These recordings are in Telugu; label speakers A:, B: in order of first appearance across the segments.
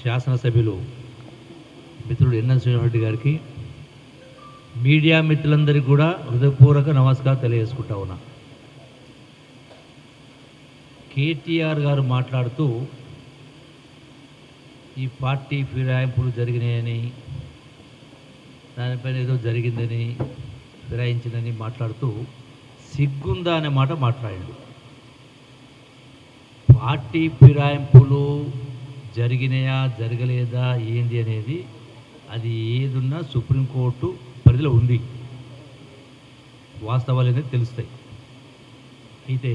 A: శాసనసభ్యులు మిత్రుడు ఎన్ఎన్ శ్రీనివాసరెడ్డి గారికి, మీడియా మిత్రులందరికీ కూడా హృదయపూర్వక నమస్కారం తెలియజేసుకుంటా ఉన్నా. కేటీఆర్ గారు మాట్లాడుతూ ఈ పార్టీ ఫిరాయింపులు జరిగినాయని, దానిపైన ఏదో జరిగిందని, ఫిరాయించిందని మాట్లాడుతూ సిగ్గుందా అనే మాట మాట్లాడాడు. పార్టీ ఫిరాయింపులు జరిగినాయా జరగలేదా ఏంది అనేది అది ఏదున్నా సుప్రీంకోర్టు పరిధిలో ఉంది, వాస్తవాలు అనేది తెలుస్తాయి. అయితే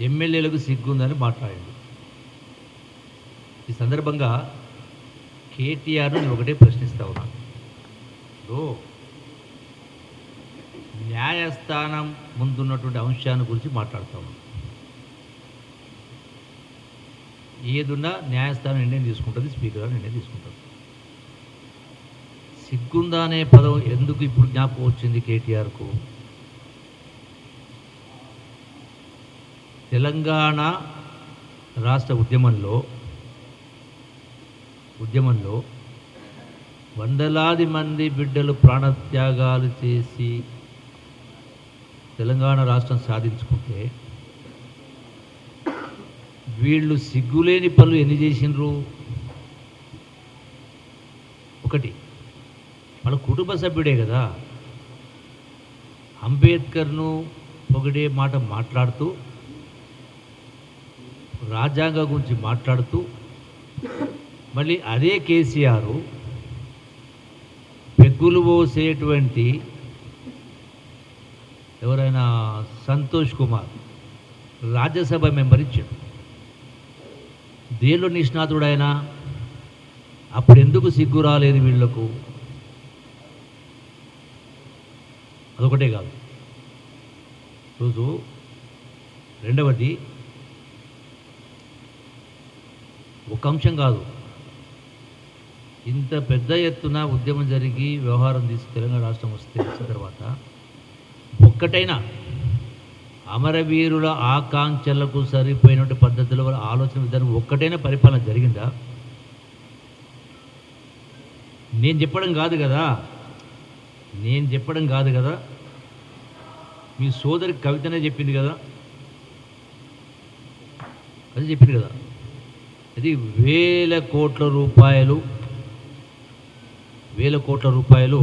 A: ఎమ్మెల్యేలకు సిగ్గుందని మాట్లాడాడు. ఈ సందర్భంగా కేటీఆర్ను నేను ఒకటే ప్రశ్నిస్తా ఉన్నాను. న్యాయస్థానం ముందున్నటువంటి అంశాన్ని గురించి మాట్లాడుతూ ఉన్నాను. ఏదున్నా న్యాయస్థానం నిర్ణయం తీసుకుంటుంది, స్పీకర్ గారు నిర్ణయం తీసుకుంటారు. సిగ్గుందా అనే పదం ఎందుకు ఇప్పుడు జ్ఞాపకం వచ్చింది కేటీఆర్కు? తెలంగాణ రాష్ట్ర ఉద్యమంలో వందలాది మంది బిడ్డలు ప్రాణత్యాగాలు చేసి తెలంగాణ రాష్ట్రం సాధించుకుంటే వీళ్ళు సిగ్గులేని పనులు ఎన్ని చేసినారు? ఒకటి, వాళ్ళ కుటుంబ సభ్యుడే కదా. అంబేద్కర్ను పొగిడే మాట మాట్లాడుతూ, రాజ్యాంగం గురించి మాట్లాడుతూ, మళ్ళీ అదే కేసీఆర్ పెగ్గులు పోసేటువంటి ఎవరైనా సంతోష్ కుమార్ రాజ్యసభ మెంబర్ ఇచ్చాడు. దేనిలో నిష్ణాతుడు ఆయన? అప్పుడు ఎందుకు సిగ్గు రాలేదు వీళ్లకు? అదొకటే కాదు. రోజు రెండవది, ఒక అంశం కాదు, ఇంత పెద్ద ఎత్తున ఉద్యమం జరిగి వ్యవహారం తీసి తెలంగాణ రాష్ట్రం వచ్చిన తర్వాత ఒక్కటైనా అమరవీరుల ఆకాంక్షలకు సరిపోయినటువంటి పద్ధతిలో ఆలోచన విధానం ఒక్కటైనా పరిపాలన జరిగిందా? నేను చెప్పడం కాదు కదా, మీ సోదరి కవితనే చెప్పింది కదా, అది చెప్పింది కదా. అది వేల కోట్ల రూపాయలు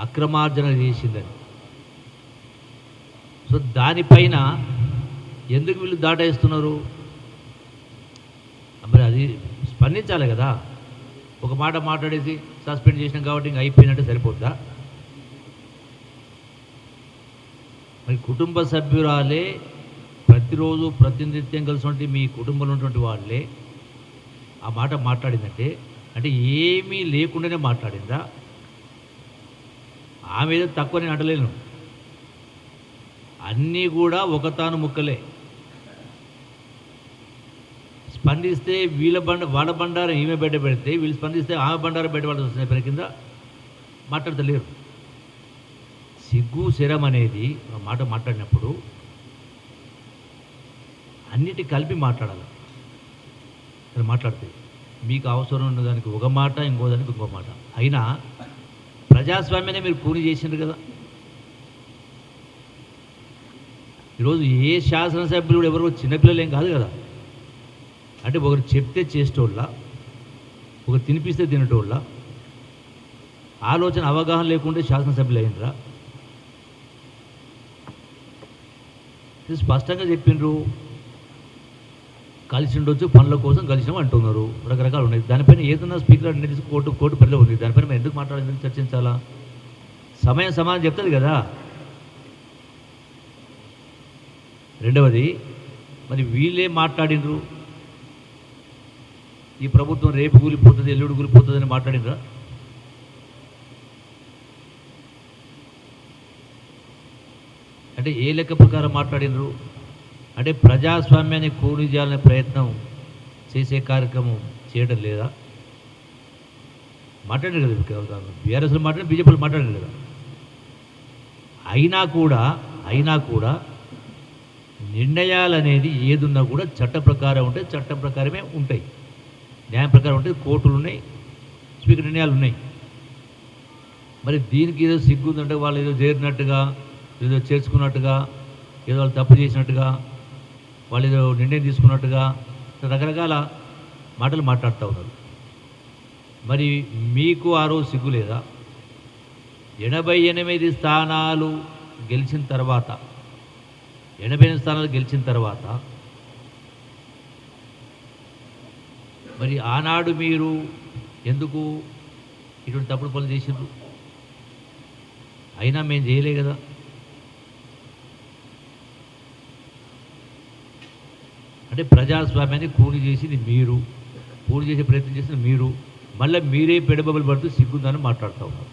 A: అక్రమార్జన చేసిందని. సో దానిపైన ఎందుకు వీళ్ళు దాటేస్తున్నారు? మరి అది స్పందించాలి కదా. ఒక మాట మాట్లాడేసి సస్పెండ్ చేసినాం కాబట్టి ఇంక అయిపోయినట్టే సరిపోద్దా? మరి కుటుంబ సభ్యురాలే ప్రతిరోజు ప్రతినిత్యం కలిసి మీ కుటుంబంలో ఉన్నటువంటి వాళ్ళే ఆ మాట మాట్లాడిందంటే, అంటే ఏమీ లేకుండానే మాట్లాడిందా? ఆమె ఏదో తక్కువ నేను అంటలేను, అన్నీ కూడా ఒకతాను ముక్కలే. స్పందిస్తే వాళ్ళ బండారం ఈమె బయట పెడితే, వీళ్ళు స్పందిస్తే ఆమె బండారం బయట పడాల్సి వస్తున్నాయి. పని కింద మాట్లాడతలేరు. సిగ్గు శరం అనేది మాట మాట్లాడినప్పుడు అన్నిటి కలిపి మాట్లాడాలి. మాట్లాడితే మీకు అవసరం ఉన్న దానికి ఒక మాట, ఇంకో దానికి ఇంకో మాట. అయినా ప్రజాస్వామ్యాన్ని మీరు కూని చేసిండ్రు కదా. ఈరోజు ఏ శాసనసభ్యులు ఎవరో చిన్నపిల్లలు ఏం కాదు కదా. అంటే ఒకరు చెప్తే చేసేటోళ్ళ, ఒకరు తినిపిస్తే తినేటోళ్ళ, ఆలోచన అవగాహన లేకుంటే శాసనసభ్యులు అయినరా? స్పష్టంగా చెప్పిండ్రు, కలిసి ఉండొచ్చు, పనుల కోసం కలిసినాం అంటున్నారు, రకరకాలు ఉన్నాయి. దానిపైన ఏదన్నా స్పీకర్ అనేది కోర్టు పరిధిలో ఉంది. దానిపైన మేము ఎందుకు మాట్లాడాలి, చర్చించాలా? సమాధానం చెప్తుంది కదా. రెండవది, మరి వీళ్ళే మాట్లాడినరు, ఈ ప్రభుత్వం రేపు కూలిపోతుంది, ఎల్లుడు కూలిపోతుంది అని మాట్లాడినరా? అంటే ఏ లెక్క ప్రకారం మాట్లాడినరు? అంటే ప్రజాస్వామ్యాన్ని కూలి చేయాలనే ప్రయత్నం చేసే కార్యక్రమం చేయడం లేదా? మాట్లాడారు కదా, బీఆర్ఎస్లో మాట్లాడి బీజేపీలో మాట్లాడారు కదా. అయినా కూడా నిర్ణయాలు అనేది ఏదున్నా కూడా చట్ట ప్రకారం ఉంటే చట్టం ప్రకారమే ఉంటాయి. న్యాయం ప్రకారం ఉంటే కోర్టులు ఉన్నాయి, స్పీకర్ నిర్ణయాలు ఉన్నాయి. మరి దీనికి ఏదో సిగ్గు ఉందంటే వాళ్ళు ఏదో చేరినట్టుగా, ఏదో చేర్చుకున్నట్టుగా, ఏదో వాళ్ళు తప్పు చేసినట్టుగా, వాళ్ళు ఏదో నిర్ణయం తీసుకున్నట్టుగా రకరకాల మాటలు మాట్లాడుతూ ఉన్నారు. మరి మీకు ఆ రోజు సిగ్గు లేదా? 88 స్థానాలు గెలిచిన తర్వాత 88 స్థానాలు గెలిచిన తర్వాత మరి ఆనాడు మీరు ఎందుకు ఇటువంటి తప్పుడు పనులు చేసిండ్రు? అయినా మేము చేయలే కదా. అంటే ప్రజాస్వామ్యాన్ని కూని చేసింది మీరు, కూని చేసే ప్రయత్నం చేసింది మీరు, మళ్ళీ మీరే పెడబబలు పడుతూ సిగ్గుందని మాట్లాడుతూ ఉన్నారు.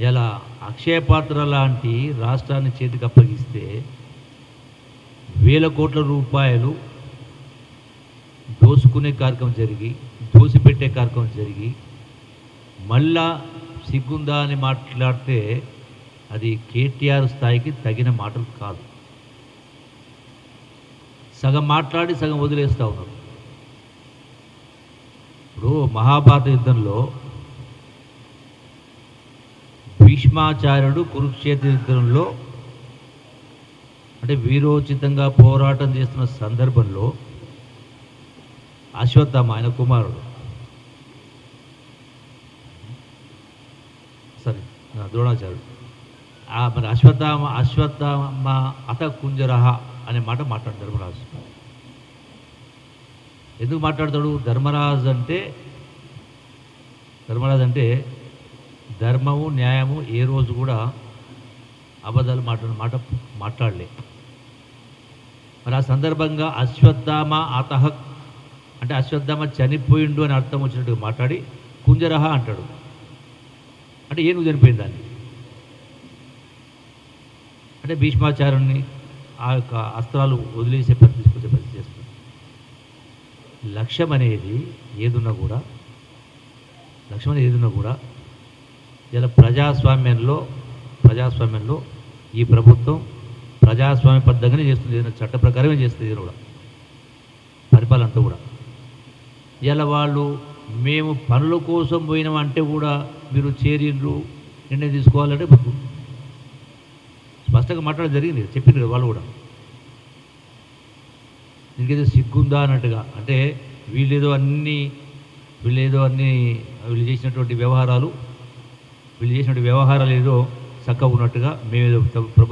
A: ఇలా అక్షయ పాత్ర లాంటి రాష్ట్రాన్ని చేతికి అప్పగిస్తే వేల కోట్ల రూపాయలు దోసుకునే కార్యక్రమం జరిగి, దోసిపెట్టే కార్యక్రమం జరిగి, మళ్ళా సిగ్గుందా అని మాట్లాడితే అది కేటీఆర్ స్థాయికి తగిన మాటలు కాదు. సగం మాట్లాడి సగం వదిలేస్తూ ఉన్నారు. ఇప్పుడు మహాభారత యుద్ధంలో భీష్మాచార్యుడు కురుక్షేత్ర యుద్ధంలో అంటే వీరోచితంగా పోరాటం చేస్తున్న సందర్భంలో అశ్వత్థామ ఆయన కుమారుడు ద్రోణాచార్యుడు మరి అశ్వత్థామ అత కుంజరహ అనే మాట మాట్లాడు ధర్మరాజు. ఎందుకు మాట్లాడతాడు? ధర్మరాజు అంటే ధర్మము న్యాయము ఏ రోజు కూడా అబద్ధాలు మాట్లాడలే. మరి ఆ సందర్భంగా అశ్వత్థామ అతహ అంటే అశ్వత్థామ చనిపోయిండు అని అర్థం వచ్చినట్టుగా మాట్లాడి కుంజరహ అంటాడు. అంటే ఏనుగు చనిపోయింది దాన్ని. అంటే భీష్మాచార్యుని ఆ యొక్క అస్త్రాలు వదిలేసే తీసుకొచ్చే పరిస్థితి చేస్తుంది. లక్ష్యం అనేది ఏదున్నా కూడా ఇలా ప్రజాస్వామ్యంలో ఈ ప్రభుత్వం ప్రజాస్వామ్యబద్ధంగానే చేస్తుంది. ఏదైనా చట్ట ప్రకారమే చేస్తుంది. ఏదైనా కూడా పరిపాలన అంతా కూడా ఇలా వాళ్ళు మేము పనుల కోసం పోయినామంటే కూడా మీరు చేరిండ్రు నిర్ణయం తీసుకోవాలంటే స్పష్టంగా మాట్లాడడం జరిగింది, చెప్పింది కదా వాళ్ళు కూడా. దీనికేదో సిగ్గుందా అన్నట్టుగా, అంటే వీళ్ళు చేసినటువంటి వ్యవహారాలు ఏదో చక్కగా ఉన్నట్టుగా మేమేదో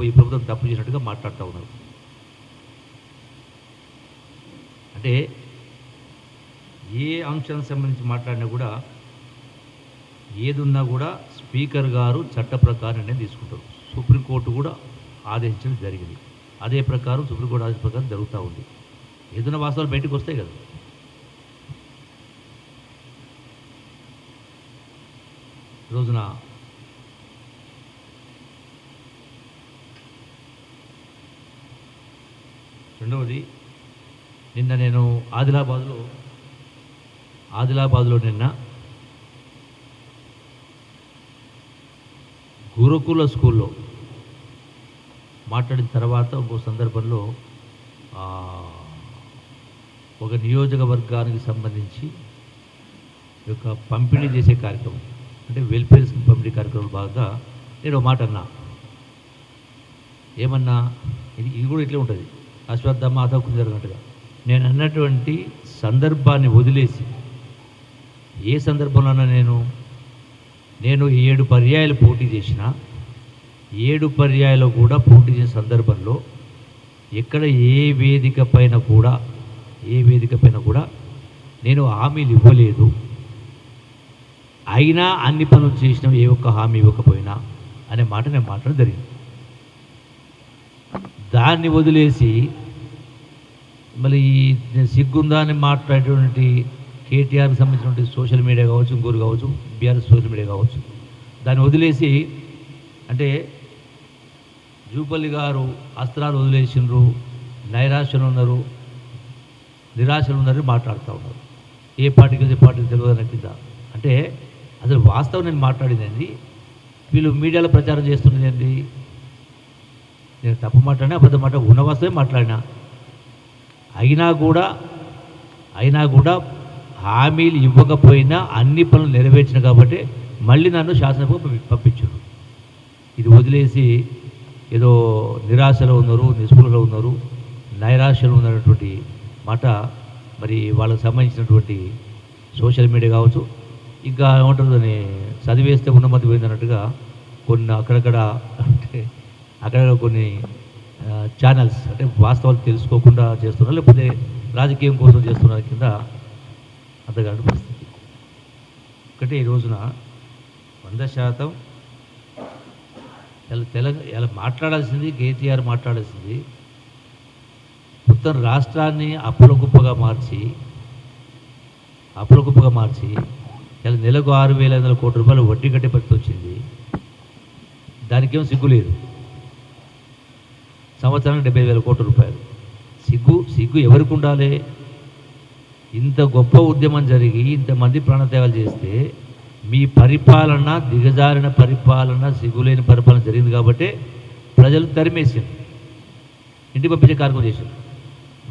A: ఈ ప్రభుత్వం తప్పు చేసినట్టుగా మాట్లాడుతూ ఉన్నారు. అంటే ఏ అంశానికి సంబంధించి మాట్లాడినా కూడా ఏదున్నా కూడా స్పీకర్ గారు చట్ట ప్రకారం నిర్ణయం తీసుకుంటారు. సుప్రీంకోర్టు కూడా ఆదేశించడం జరిగింది. అదే ప్రకారం సుప్రీంకోర్టు ఆదేశం ప్రకారం జరుగుతూ ఉంది. ఏదైనా వాస్తవాలు బయటకు వస్తాయి కదా. రోజున రెండవది, నిన్న నేను ఆదిలాబాద్లో నిన్న గురుకుల స్కూల్లో మాట్లాడిన తర్వాత ఇంకో సందర్భంలో ఒక నియోజకవర్గానికి సంబంధించి యొక్క పంపిణీ చేసే కార్యక్రమం అంటే వెల్ఫేర్ పంపిణీ కార్యక్రమం భాగంగా నేను మాట అన్నా. ఏమన్నా ఇది కూడా ఇట్లే ఉంటుంది, అశ్వత్థామ అతకు జరిగినట్టుగా. నేను అన్నటువంటి సందర్భాన్ని వదిలేసి ఏ సందర్భంలోనైనా నేను 7 పర్యాయాలు పోటీ చేసిన 7 పర్యాయాలు కూడా పోటీ చేసిన సందర్భంలో ఎక్కడ ఏ వేదిక పైన కూడా నేను హామీలు ఇవ్వలేదు. అయినా అన్ని పనులు చేసినా ఏ ఒక్క హామీ ఇవ్వకపోయినా అనే మాట నేను మాట్లాడడం జరిగింది. దాన్ని వదిలేసి మళ్ళీ సిగ్గుందా అని మాట్లాడేటువంటి కేటీఆర్కి సంబంధించినటువంటి సోషల్ మీడియా కావచ్చు, ఇంకోరు కావచ్చు, బీఆర్ఎస్ సోషల్ మీడియా కావచ్చు, దాన్ని వదిలేసి అంటే జూపల్లి గారు అస్త్రాలు వదిలేసిండ్రు, నైరాశ్యలు ఉన్నారు, నిరాశలు ఉన్నారని మాట్లాడుతూ ఉన్నారు. ఏ పార్టీకి తెలియదు అన్నట్టు. అంటే అసలు వాస్తవం నేను మాట్లాడిందండి, వీళ్ళు మీడియాలో ప్రచారం చేస్తున్నది ఏంటి? నేను తప్పు మాట్లాడినా అబద్ధం ఉన్న వాస్తవమే మాట్లాడినా. అయినా కూడా హామీలు ఇవ్వకపోయినా అన్ని పనులు నెరవేర్చిన కాబట్టి మళ్ళీ నన్ను శాసనసభకు పంపించారు. ఇది వదిలేసి ఏదో నిరాశలో ఉన్నారు, నిస్పృహలో ఉన్నారు, నైరాశ్యలో ఉన్నటువంటి మాట మరి వాళ్ళకి సంబంధించినటువంటి సోషల్ మీడియా కావచ్చు, ఇంకా ఏమంటారు దాన్ని చదివేస్తే ఉన్నమతి పోయిందన్నట్టుగా కొన్ని అక్కడక్కడ అంటే అక్కడక్కడ కొన్ని ఛానల్స్ అంటే వాస్తవాలు తెలుసుకోకుండా చేస్తున్నారు, లేకపోతే రాజకీయం కోసం చేస్తున్నారు కింద అంతగాని పరిస్థితి. ఒకటే ఈ రోజున 100% ఇలా మాట్లాడాల్సింది కేటీఆర్ మాట్లాడాల్సింది మొత్తం రాష్ట్రాన్ని అప్పుల కుప్పగా మార్చి ఇలా నెలకు 6,500 కోట్ల రూపాయలు వడ్డీ కట్టే పరిస్థితి వచ్చింది. దానికేమో సిగ్గు లేదు. సంవత్సరానికి 70,000 కోట్ల రూపాయలు. సిగ్గు ఎవరికి ఉండాలి? ఇంత గొప్ప ఉద్యమం జరిగి ఇంతమంది ప్రాణత్యాగాలు చేస్తే మీ పరిపాలన దిగజారిన పరిపాలన, సిగ్గులేని పరిపాలన జరిగింది కాబట్టి ప్రజలు తరిమేసింది, ఇంటికి పంపించే కార్యక్రమం చేశారు.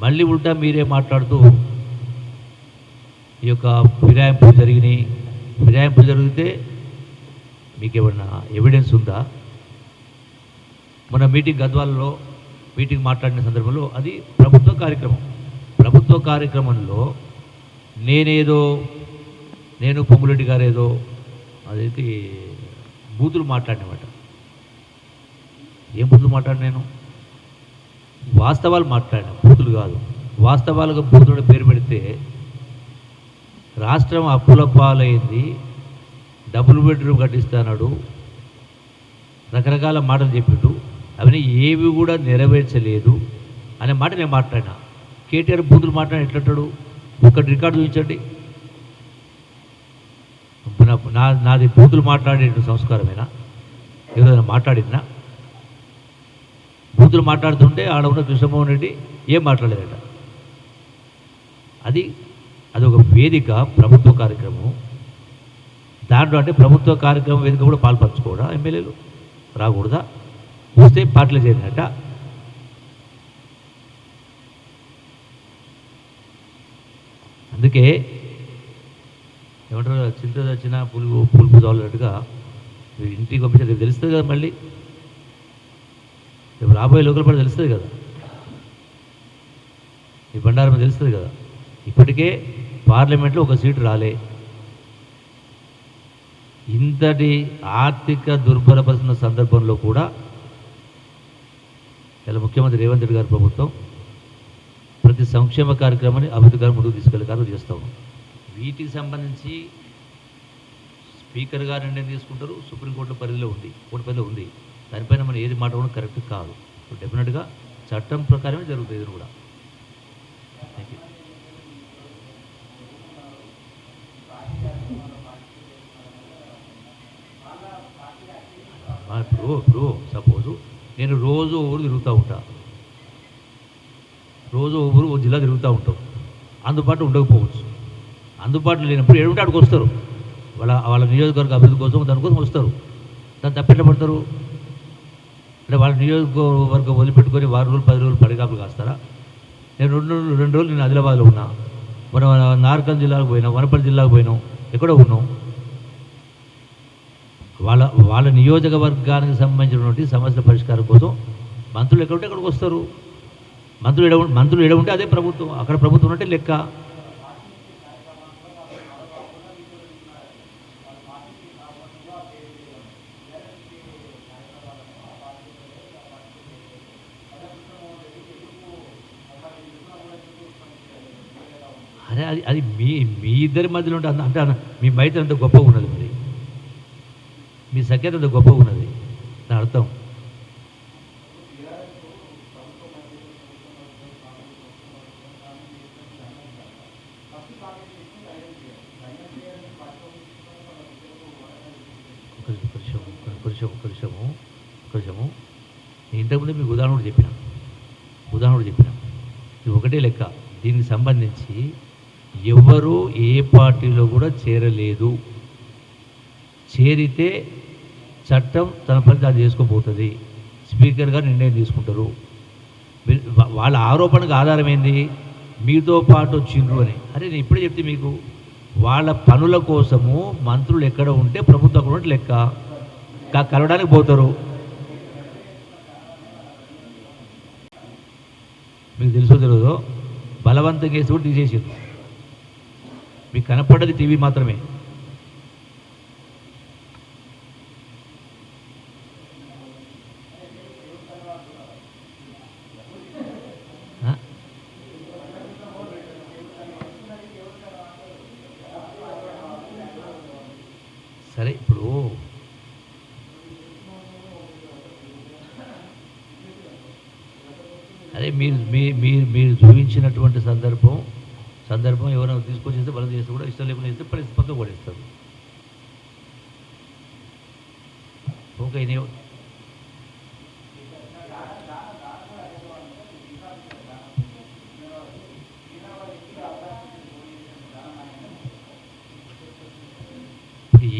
A: మళ్ళీ ఉల్టా మీరే మాట్లాడుతూ ఈ యొక్క ఫిరాయింపులు జరిగినాయి, ఫిరాయింపులు జరిగితే మీకేమన్నా ఎవిడెన్స్ ఉందా? మన మీటింగ్ గద్వాలలో మీటింగ్ మాట్లాడిన సందర్భంలో అది ప్రభుత్వ కార్యక్రమంలో నేను పొంగులెడ్డి గారు ఏదో అదైతే బూతులు మాట్లాడినమాట. ఏం బూతులు మాట్లాడిన? నేను వాస్తవాలు మాట్లాడిన, బూతులు కాదు. వాస్తవాలుగా బూతులు పేరు పెడితే రాష్ట్రం అప్పుల పాలైంది, డబుల్ బెడ్రూమ్ కట్టిస్తాడు, రకరకాల మాటలు చెప్పిండు, అవన్నీ ఏవి కూడా నెరవేర్చలేదు అనే మాట నేను మాట్లాడినా. కేటీఆర్ బూతులు మాట్లాడిన ఎట్లంటాడు? ఒక్కటి రికార్డు చూపించండి. నాది బూతులు మాట్లాడే సంస్కారమేనా? ఎవరైనా మాట్లాడినా? బూతులు మాట్లాడుతుంటే ఆడ ఉన్న కృష్ణమోహన్ రెడ్డి ఏం మాట్లాడలేదట. అది ఒక వేదిక, ప్రభుత్వ కార్యక్రమం. దాంట్లో అంటే ప్రభుత్వ కార్యక్రమం వేదిక కూడా పాల్పంచుకోవడా? ఎమ్మెల్యేలు రాకూడదా? వస్తే పార్టీలు చేరినట్ట. అందుకే ఏమంటారు, చింత వచ్చిన పులుపు చాలన్నట్టుగా ఇంటికి పంపించారు. రేపు తెలుస్తుంది కదా, మళ్ళీ రేపు రాబోయే లోకల్ పాటు తెలుస్తుంది కదా, ఈ బండారం తెలుస్తుంది కదా. ఇప్పటికే పార్లమెంట్లో ఒక సీటు రాలే. ఇంతటి ఆర్థిక దుర్బలపరిచిన సందర్భంలో కూడా ఇలా ముఖ్యమంత్రి రేవంత్ రెడ్డి గారి ప్రభుత్వం ప్రతి సంక్షేమ కార్యక్రమాన్ని అభివృద్ధి గారు ముందుకు తీసుకెళ్లే కార్యక్రమం చేస్తాము. వీటికి సంబంధించి స్పీకర్ గారు నిర్ణయం తీసుకుంటారు, సుప్రీంకోర్టులో పరిధిలో ఉంది. దానిపైన మనం ఏది మాట్లాడడం కరెక్ట్ కాదు. డెఫినెట్గా చట్టం ప్రకారమే జరుగుతుంది ఇది కూడా. Thank you. ఇప్పుడు సపోజు నేను రోజు ఊరు తిరుగుతూ ఉంటా, రోజు ఊరు జిల్లా తిరుగుతూ ఉంటాం. అందుబాటులో ఉండకపోవచ్చు. అందుబాటులో లేనప్పుడు ఏడుంటే అక్కడికి వస్తారు. వాళ్ళ నియోజకవర్గ అభివృద్ధి కోసం దానికోసం వస్తారు. దాన్ని తప్పెట్ల పడతారు అంటే వాళ్ళ నియోజకవర్గం వదిలిపెట్టుకొని 10 రోజులు 10 రోజులు పడిగాపులు కాస్తారా? నేను 2 రోజులు నేను ఆదిలాబాద్లో ఉన్నా, మనం నార్కల్ జిల్లాకు పోయినాం, వనపర్తి జిల్లాకు పోయినాం, ఎక్కడో ఉన్నాం. వాళ్ళ నియోజకవర్గానికి సంబంధించినటువంటి సమస్యల పరిష్కారం కోసం మంత్రులు ఎక్కడుంటే అక్కడికి వస్తారు. మంత్రులు ఎడ ఉంటే అదే ప్రభుత్వం, అక్కడ ప్రభుత్వం ఉన్నట్టే లెక్క. అరే అది మీ ఇద్దరి మధ్యలో ఉంటే అంటే మీ మైత్రి అంత గొప్పగా ఉన్నది, మరి మీ సఖ్యత అంత గొప్పగా ఉన్నది. దాని అర్థం కొంచెము ఇంతకుముందు మీకు ఉదాహరణ చెప్పిన ఇది ఒకటే లెక్క. దీనికి సంబంధించి ఎవరు ఏ పార్టీలో కూడా చేరలేదు. చేరితే చట్టం తన పని దాన్ని చేసుకోబోతుంది. స్పీకర్ గారు నిర్ణయం తీసుకుంటారు. వాళ్ళ ఆరోపణకు ఆధారం ఏంది? మీతో పాటు వచ్చిండ్రు అని. అరే నేను ఇప్పుడే చెప్తే మీకు వాళ్ళ పనుల కోసము మంత్రులు ఎక్కడ ఉంటే ప్రభుత్వం అక్కడ ఉంటే లెక్క కలవడానికి పోతారు. మీకు తెలుసో తెలియదో బలవంతం కేసు కూడా తీసేసారు. మీకు కనపడ్డది టీవీ మాత్రమే. సరే, ఇప్పుడు అదే మీరు చూపించినటువంటి సందర్భం ఎవరైనా తీసుకొచ్చేస్తే బలం చేస్తే కూడా ఇష్టం లేకుండా చేస్తే పరిస్థితి పక్కకు పడేస్తారు. ఓకే,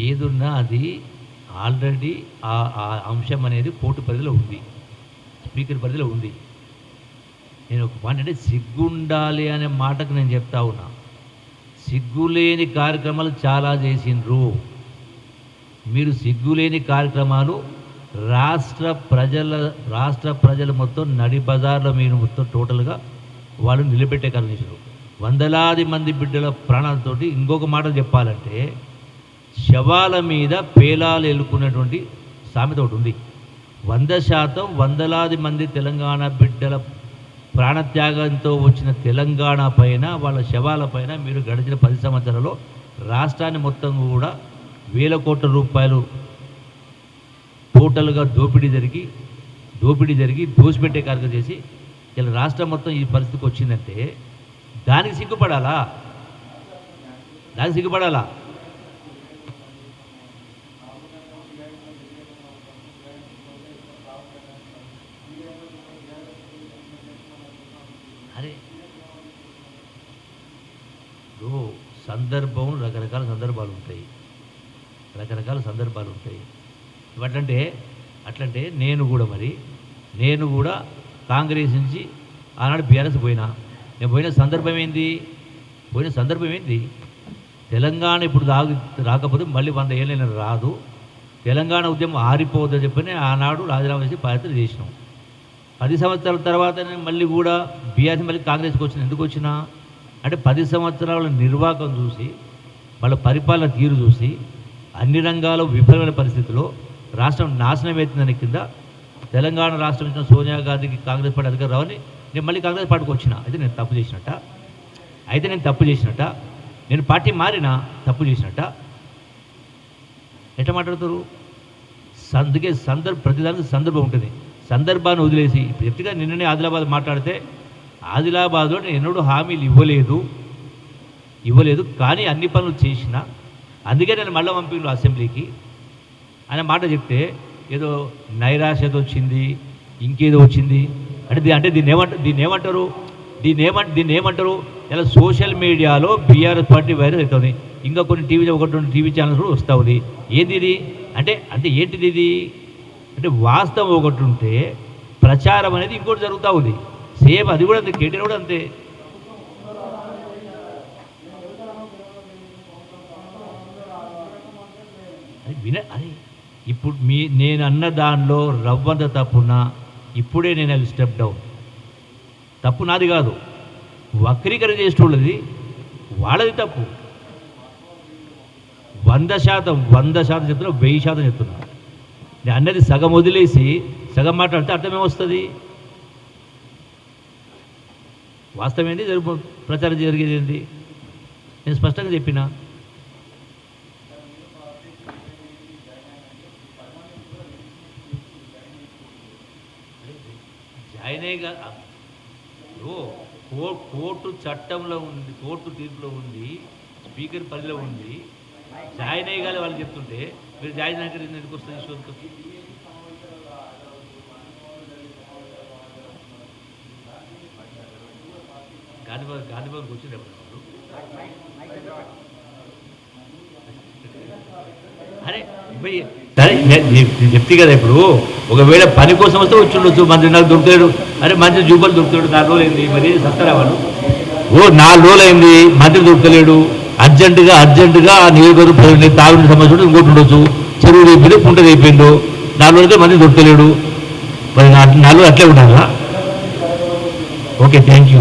A: ఏదున్నా అది ఆల్రెడీ ఆ అంశం అనేది కోర్టు పరిధిలో ఉంది, స్పీకర్ పరిధిలో ఉంది. నేను ఒక మాట అంటే సిగ్గుండాలి అనే మాటకు నేను చెప్తా ఉన్నా. సిగ్గులేని కార్యక్రమాలు చాలా చేసిండ్రు మీరు. సిగ్గులేని కార్యక్రమాలు రాష్ట్ర ప్రజలు మొత్తం నడి బజార్లో మీరు మొత్తం టోటల్గా వాళ్ళు నిలబెట్టే కార్యం చేశారు. వందలాది మంది బిడ్డల ప్రాణాలతోటి. ఇంకొక మాట చెప్పాలంటే శవాల మీద పేలాలు ఎలుకున్నటువంటి సామెత ఒకటి ఉంది. 100% వందలాది మంది తెలంగాణ బిడ్డల ప్రాణత్యాగంతో వచ్చిన తెలంగాణ పైన, వాళ్ళ శవాల పైన మీరు గడిచిన 10 సంవత్సరాల్లో రాష్ట్రాన్ని మొత్తం కూడా వేల కోట్ల రూపాయలు టోటల్గా దోపిడీ జరిగి దోసిపెట్టే కార్యక్రమం చేసి ఇలా రాష్ట్రం మొత్తం ఈ పరిస్థితికి వచ్చిందంటే దానికి సిగ్గుపడాలా? అరే సందర్భం రకరకాల సందర్భాలు ఉంటాయి. అట్లంటే నేను కూడా కాంగ్రెస్ నుంచి ఆనాడు బీఆర్ఎస్ నేను పోయిన సందర్భం ఏంది? తెలంగాణ ఇప్పుడు రాకపోతే మళ్ళీ 100 ఏళ్ళైనా రాదు, తెలంగాణ ఉద్యమం ఆరిపోవద్దని చెప్పని ఆనాడు రాజీనామా చేసి పాదయాత్ర చేసినాం. 10 సంవత్సరాల తర్వాత నేను మళ్ళీ కూడా బీఆర్ఎస్ మళ్ళీ కాంగ్రెస్కి వచ్చిన. ఎందుకు వచ్చినా అంటే 10 సంవత్సరాల నిర్వాహకం చూసి, వాళ్ళ పరిపాలన తీరు చూసి, అన్ని రంగాల్లో విఫలమైన పరిస్థితిలో రాష్ట్రం నాశనం అవుతుందని కింద తెలంగాణ రాష్ట్రం ఇచ్చిన సోనియా గాంధీకి కాంగ్రెస్ పార్టీ అధికారం రావని నేను మళ్ళీ కాంగ్రెస్ పార్టీకి వచ్చిన. అయితే నేను తప్పు చేసినట్ట, నేను పార్టీ మారినా తప్పు చేసినట్ట ఎట్లా మాట్లాడతారు? అందుకే ప్రతిదానికి సందర్భం ఉంటుంది. సందర్భాన్ని వదిలేసి వ్యక్తిగా నిన్ననే ఆదిలాబాద్ మాట్లాడితే ఆదిలాబాద్లో నేను ఎన్నడూ హామీలు ఇవ్వలేదు కానీ అన్ని పనులు చేసిన, అందుకే నేను మళ్ళీ పంపిండు అసెంబ్లీకి అనే మాట చెప్తే ఏదో నైరాశ్యత వచ్చింది, ఇంకేదో వచ్చింది అంటే దీన్ని ఏమంటారు? ఇలా సోషల్ మీడియాలో బీఆర్ఎస్ పార్టీ వైరల్ అవుతుంది. ఇంకా కొన్ని టీవీ ఛానల్స్ కూడా వస్తూ ఉంది. ఏంది ఇది అంటే ఏంటిది ఇది అంటే వాస్తవం ఒకటి ఉంటే ప్రచారం అనేది ఇంకోటి జరుగుతూ ఉంది. సేమ్ అది కూడా అంతే, కేటీఆర్ కూడా అంతే. అది ఇప్పుడు నేను అన్న దానిలో రవ్వంత తప్పున్నా ఇప్పుడే నేను అది స్టెప్ డౌన్. తప్పు నాది కాదు, వక్రీకరణ చేసేటోళ్ళది, వాళ్ళది తప్పు. 100% చెప్తున్నా, 1000% చెప్తున్నా. నేను అన్నది సగం వదిలేసి సగం మాట్లాడితే అర్థమేమొస్తుంది? వాస్తవం ఏంటి, ప్రచారం జరిగేది ఏంటి నేను స్పష్టంగా చెప్పిన. జాయినేగా కోర్టు చట్టంలో ఉంది, కోర్టు తీర్పులో ఉంది, స్పీకర్ పరిధిలో ఉంది. జాయిన్ అయ్యగాలి వాళ్ళు చెప్తుంటే మీరు జాయిన్ అయ్యాక ఎందుకు వస్తుంది షోకి? గాంధీభవన్కి వచ్చింది ఎప్పుడు అరే సరే నేను చెప్తే కదా. ఇప్పుడు ఒకవేళ పని కోసం వస్తే వచ్చి ఉండొచ్చు, మంత్రి నాకు దొరుకుతాడు, అరే మంత్రి జూబల్ దొరుకుతాడు, 4 రోజులు అయింది, మరి సత్తరా వాళ్ళు 4 రోజులు అయింది మంత్రి దొరుకుతలేడు, అర్జెంటుగా ఆ నియోజకవర్గం తాగునీటి సమస్య ఉంటే ఇంకోటి ఉండొచ్చు. చెరువు అయిపోయింది, కుంట అయిపోయిందో, 4 రోజులకే మంది దొరకలేడు. మరి 4 రోజులు అట్లే ఉండాలా? Okay, thank you.